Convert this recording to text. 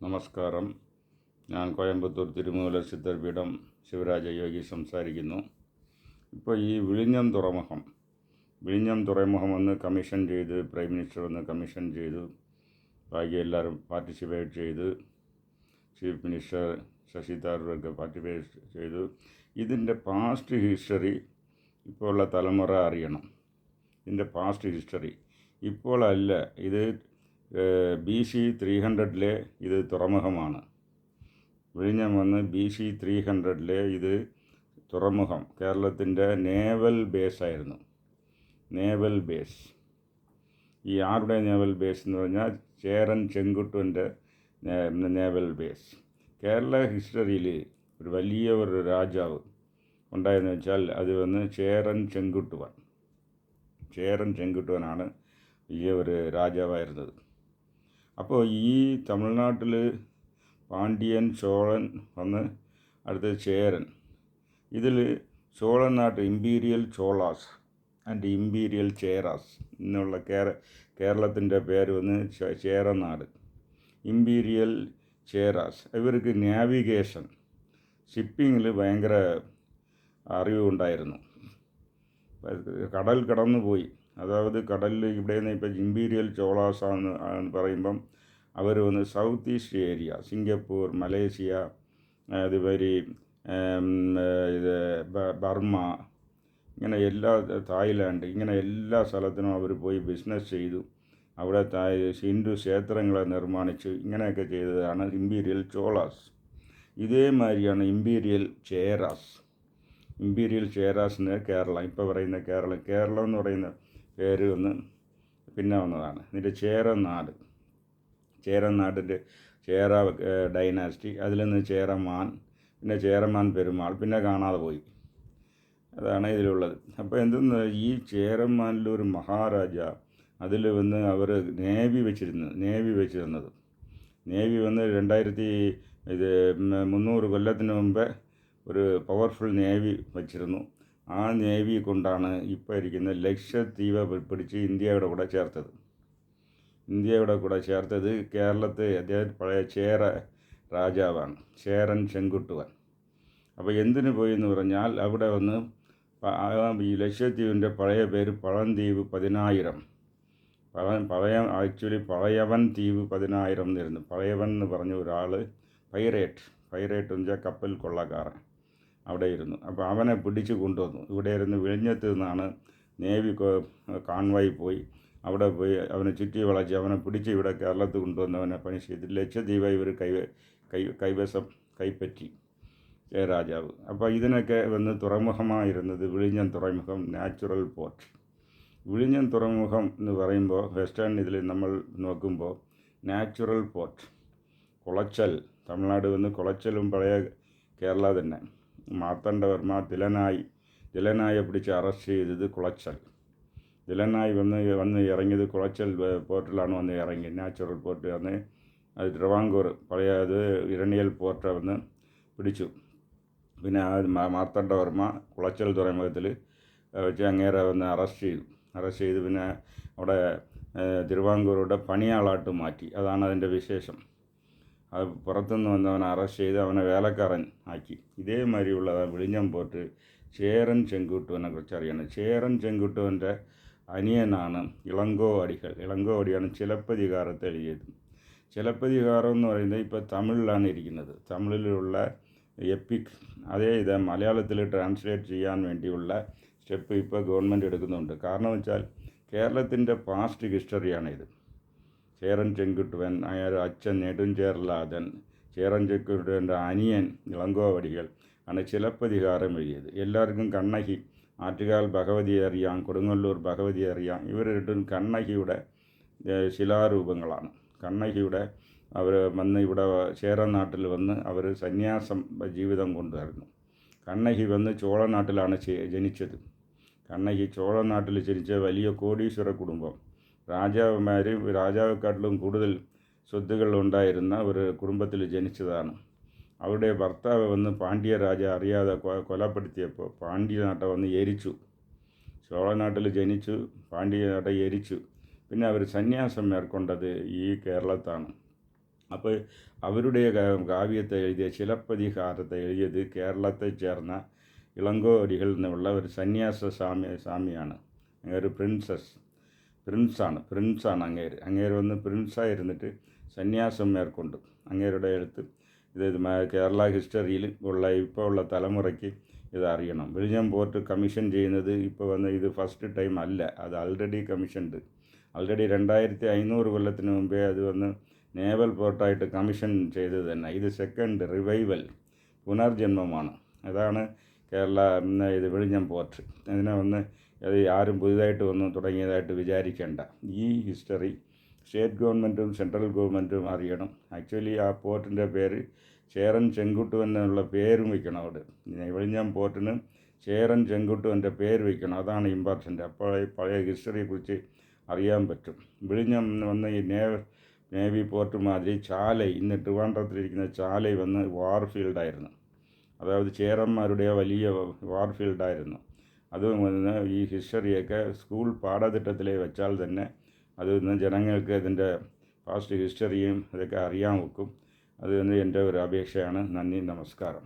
നമസ്കാരം. ഞാൻ കോയമ്പത്തൂർ തിരുമൂല സിദ്ധർപീഠം ശിവരാജ യോഗി സംസാരിക്കുന്നു. ഇപ്പോൾ ഈ വിഴിഞ്ഞം തുറമുഖം ഒന്ന് കമ്മീഷൻ ചെയ്ത് പ്രൈം മിനിസ്റ്റർ ഒന്ന് കമ്മീഷൻ ചെയ്തു, ബാക്കി എല്ലാവരും പാർട്ടിസിപ്പേറ്റ് ചെയ്ത്, ചീഫ് മിനിസ്റ്റർ ശശി തരൂരൊക്കെ പാർട്ടിസിപ്പേറ്റ് ചെയ്തു. ഇതിൻ്റെ പാസ്റ്റ് ഹിസ്റ്ററി ഇപ്പോൾ ഉള്ള തലമുറ അറിയണം. ഇതിൻ്റെ പാസ്റ്റ് ഹിസ്റ്ററി ഇപ്പോഴല്ല, ഇത് BC 300 ഇത് തുറമുഖമാണ്. വിഴിഞ്ഞം വന്ന് BC 300 ഇത് തുറമുഖം കേരളത്തിൻ്റെ നേവൽ ബേസായിരുന്നു. Naval base. ഈ ആരുടെ നേവൽ ബേസ് എന്ന് പറഞ്ഞാൽ ചേരൻ ചെങ്കുട്ടുവിൻ്റെ നേവൽ ബേസ്. കേരള ഹിസ്റ്ററിയിൽ ഒരു വലിയ ഒരു രാജാവ് ഉണ്ടായെന്ന് വെച്ചാൽ അത് വന്ന് ചേരൻ ചെങ്കുട്ടുവനാണ് ഈ ഒരു രാജാവായിരുന്നത്. അപ്പോൾ ഈ തമിഴ്നാട്ടിൽ പാണ്ഡ്യൻ, ചോളൻ വന്ന് അടുത്ത ചേരൻ. ഇതിൽ ചോളൻ നാട്ട് imperial Cholas and imperial Cheras എന്നുള്ള കേരളത്തിൻ്റെ പേര് വന്ന് ചേരനാട്. ഇമ്പീരിയൽ ചേരാസ്. ഇവർക്ക് നാവിഗേഷൻ, ഷിപ്പിങ്ങിൽ ഭയങ്കര അറിവുണ്ടായിരുന്നു. കടൽ കടന്നുപോയി. അതായത് കടലിൽ ഇവിടെ നിന്ന് ഇപ്പോൾ ഇമ്പീരിയൽ ചോളാസ് എന്ന് പറയുമ്പം അവർ വന്ന് south east area, Singapore, Malaysia, അതുവഴി ഇത് ബർമ്മ, ഇങ്ങനെ തായ്ലാൻഡ്, ഇങ്ങനെ എല്ലാ സ്ഥലത്തിനും അവർ പോയി ബിസിനസ് ചെയ്തു. അവിടെ ഹിന്ദു ക്ഷേത്രങ്ങളെ നിർമ്മാണിച്ചു. ഇങ്ങനെയൊക്കെ ചെയ്തതാണ് ഇമ്പീരിയൽ ചോളാസ്. ഇതേമാതിരിയാണ് ഇമ്പീരിയൽ ചേരാസിന് കേരളം, ഇപ്പോൾ പറയുന്ന കേരളം എന്ന് പറയുന്ന പേര് ഒന്ന് പിന്നെ വന്നതാണ്. ഇതിൻ്റെ ചേരനാടിൻ്റെ ചേര ഡൈനാസ്റ്റി, അതിൽ നിന്ന് ചേരമാൻ, പിന്നെ ചേരമാൻ പെരുമാൾ, പിന്നെ കാണാതെ പോയി. അതാണ് ഇതിലുള്ളത്. അപ്പോൾ എന്തെന്ന്, ഈ ചേരമാനിലൊരു മഹാരാജ, അതിൽ വന്ന് അവർ നേവി വെച്ചിരുന്നത്. നേവി വന്ന് 300 കൊല്ലത്തിന് മുമ്പേ ഒരു പവർഫുൾ നേവി വച്ചിരുന്നു. ആ നേവി കൊണ്ടാണ് ഇപ്പോൾ ഇരിക്കുന്ന ലക്ഷദ്വീപ് പിടിച്ച് ഇന്ത്യയുടെ കൂടെ ചേർത്തത്. കേരളത്തെ അദ്ദേഹം പഴയ ചേര രാജാവാണ്, ചേരൻ ചെങ്കുട്ടുവൻ. അപ്പോൾ എന്തിനു പോയി എന്ന് പറഞ്ഞാൽ അവിടെ വന്ന് ഈ ലക്ഷദ്വീപിൻ്റെ പഴയ പേര് പഴന്തീവ് 10,000. പഴയവൻ ദ്വീപ് 10,000 എന്നായിരുന്നു. പഴയവൻ എന്ന് പറഞ്ഞ ഒരാൾ പൈറേറ്റ് എന്ന് വെച്ചാൽ കപ്പൽ കൊള്ളക്കാരൻ അവിടെ ഇരുന്നു. അപ്പോൾ അവനെ പിടിച്ച് കൊണ്ടുവന്നു. ഇവിടെ ഇരുന്ന് വിഴിഞ്ഞത്ത് നിന്നാണ് നേവി കാൺവായി പോയി. അവിടെ പോയി അവനെ ചുറ്റി വളച്ച് അവനെ പിടിച്ച് ഇവിടെ കേരളത്തിൽ കൊണ്ടുവന്ന് അവനെ പണി ചെയ്ത് ലക്ഷദ്വീപ് ഇവർ കൈപ്പറ്റി രാജാവ്. അപ്പോൾ ഇതിനൊക്കെ വന്ന് തുറമുഖമായിരുന്നത് വിഴിഞ്ഞം തുറമുഖം, നാച്ചുറൽ പോർട്ട്. വിഴിഞ്ഞം തുറമുഖം എന്ന് പറയുമ്പോൾ വെസ്റ്റേൺ ഇതിൽ നമ്മൾ നോക്കുമ്പോൾ നാച്ചുറൽ പോർട്ട്. കുളച്ചൽ, തമിഴ്നാട് വന്ന് കുളച്ചലും പഴയ കേരള തന്നെ. മാർത്താണ്ഡവർമ്മ ദിലനായെ പിടിച്ച് അറസ്റ്റ് ചെയ്തത് കുളച്ചൽ. ദിലനായി വന്ന് ഇറങ്ങിയത് കുളച്ചൽ പോർട്ടിലാണ് വന്ന് ഇറങ്ങി. നാച്ചുറൽ പോർട്ട് വന്ന് അത് ട്രിവാങ്കൂർ പഴയ അത് ഇരണിയൽ പോർട്ട് വന്ന് പിടിച്ചു. പിന്നെ മാർത്താണ്ഡവർമ്മ കുളച്ചൽ തുറമുഖത്തിൽ വെച്ച് അങ്ങേരെ വന്ന് അറസ്റ്റ് ചെയ്ത് പിന്നെ അവിടെ തിരുവാങ്കൂറുടെ പണിയാളായിട്ട് മാറ്റി. അതാണ് അതിൻ്റെ വിശേഷം. അത് പുറത്തുനിന്ന് വന്നവനെ അറസ്റ്റ് ചെയ്ത് അവനെ വേലക്കാരൻ ആക്കി. ഇതേമാതിരിയുള്ളതാണ് വിഴിഞ്ഞം പോർട്ട്. ചേരൻ ചെങ്കുട്ടുവനെ കുറിച്ച് അറിയണം. ചേരൻ ചെങ്കുട്ടുവൻ്റെ അനിയനാണ് ഇളങ്കോ അടിയാണ് ചിലപ്പതികാരത്തെ എഴുതിയത്. ചിലപ്പതികാരം എന്ന് പറയുന്നത് ഇപ്പോൾ തമിഴിലാണ് ഇരിക്കുന്നത്. തമിഴിലുള്ള എപ്പിക് ഇത് മലയാളത്തിൽ ട്രാൻസ്ലേറ്റ് ചെയ്യാൻ വേണ്ടിയുള്ള സ്റ്റെപ്പ് ഇപ്പോൾ ഗവൺമെൻറ് എടുക്കുന്നുണ്ട്. കാരണം വെച്ചാൽ കേരളത്തിൻ്റെ പാസ്റ്റ് ഹിസ്റ്ററിയാണിത്. ചേരൻ ചെങ്കുട്ടുവൻ, അച്ഛൻ നെടുഞ്ചേരലാതൻ, ചേരൻ ചെങ്കുട്ടുവൻ്റെ അനിയൻ ഇളങ്കോ ആണ് ചിലപ്പതികാരം എഴുതിയത്. എല്ലാവർക്കും കണ്ണകി, ആറ്റുകാൽ ഭഗവതിയെ അറിയാം, കൊടുങ്ങല്ലൂർ ഭഗവതിയെ അറിയാം. ഇവർ രണ്ടും കണ്ണകിയുടെ ശിലാരൂപങ്ങളാണ്. കണ്ണകിയുടെ അവർ വന്ന് ഇവിടെ ചേരനാട്ടിൽ വന്ന് അവർ സന്യാസം ജീവിതം കൊണ്ടുവരുന്നു. കണ്ണകി വന്ന് ചോളനാട്ടിലാണ് ജനിച്ചത്. കണ്ണകി ചോളനാട്ടിൽ ജനിച്ച വലിയ കോടീശ്വര കുടുംബം. രാജാവെക്കാട്ടിലും കൂടുതൽ സ്വത്തുകൾ ഉണ്ടായിരുന്ന ഒരു കുടുംബത്തിൽ ജനിച്ചതാണ്. അവരുടെ ഭർത്താവ് വന്ന് പാണ്ഡ്യ രാജ അറിയാതെ കൊലപ്പെടുത്തിയപ്പോൾ പാണ്ഡ്യനാട്ടെ വന്ന് എരിച്ചു. ചോളനാട്ടിൽ ജനിച്ചു, പാണ്ഡ്യനാട്ടെ എരിച്ചു. പിന്നെ അവർ സന്യാസം മേற்കൊണ്ടത് ഈ കേരളത്താണ്. അപ്പോൾ അവരുടെ കാവ്യത്തെ എഴുതിയ ചിലപ്പതികാരത്തെ എഴുതിയത് കേരളത്തെ ചേർന്ന ഇളങ്കോവടികൾ എന്നുള്ള ഒരു സന്യാസ സ്വാമിയാണ്. അങ്ങേര് പ്രിൻസാണ് അങ്ങേര് വന്ന് പ്രിൻസായിരുന്നിട്ട് സന്യാസം മേற்കൊണ്ട് അങ്ങേരുടെ എഴുത്ത് ഇത് കേരള ഹിസ്റ്ററിയിൽ ഇപ്പോൾ ഉള്ള തലമുറയ്ക്ക് ഇത് അറിയണം. വിഴിഞ്ഞം പോർട്ട് കമ്മീഷൻ ചെയ്യുന്നത് ഇപ്പോൾ വന്ന് ഇത് ഫസ്റ്റ് ടൈം അല്ല, അത് ആൾറെഡി കമ്മീഷൻഡ്. ആൾറെഡി 2500 കൊല്ലത്തിന് മുമ്പേ അത് വന്ന് നേവൽ പോർട്ടായിട്ട് കമ്മീഷൻ ചെയ്തത് തന്നെ. ഇത് സെക്കൻഡ് റിവൈവൽ, പുനർജന്മമാണ്. അതാണ് കേരള ഇത് വിഴിഞ്ഞം പോർട്ട്. ഇതിനെ അത് ആരും പുതുതായിട്ട് തുടങ്ങിയതായിട്ട് വിചാരിക്കേണ്ട. ഈ ഹിസ്റ്ററി സ്റ്റേറ്റ് ഗവൺമെൻറ്റും സെൻട്രൽ ഗവൺമെൻറ്റും അറിയണം. ആക്ച്വലി ആ പോർട്ടിൻ്റെ പേര് ചേരൻ ചെങ്കുട്ടുവൻ എന്നുള്ള പേരും വയ്ക്കണം. അവിടെ വിഴിഞ്ഞം പോർട്ടിന് ചേരൻ ചെങ്കുട്ടുവൻ്റെ പേര് വയ്ക്കണം. അതാണ് ഇമ്പോർട്ടൻ്റ്. അപ്പോൾ ഈ പഴയ ഹിസ്റ്ററിയെക്കുറിച്ച് അറിയാൻ പറ്റും. വിഴിഞ്ഞം വന്ന് ഈ നേവി പോർട്ട് മാതിരി ചാലൈ, ഇന്ന് ട്രിവാൻഡ്രത്തിലിരിക്കുന്ന ചാലൈ വന്ന് വാർഫീൽഡായിരുന്നു. അതായത് ചേരന്മാരുടെ വലിയ വാർഫീൽഡായിരുന്നു. അത് ഈ ഹിസ്റ്ററിയൊക്കെ സ്കൂൾ പാഠത്തിട്ടത്തിൽ വെച്ചാൽ തന്നെ അത് ജനങ്ങൾക്ക് ഇതിൻ്റെ പാസ്റ്റ് ഹിസ്റ്ററിയും ഇതൊക്കെ അറിയാൻ വെക്കും. അത് എൻ്റെ ഒരു അപേക്ഷയാണ്. നന്ദി, നമസ്കാരം.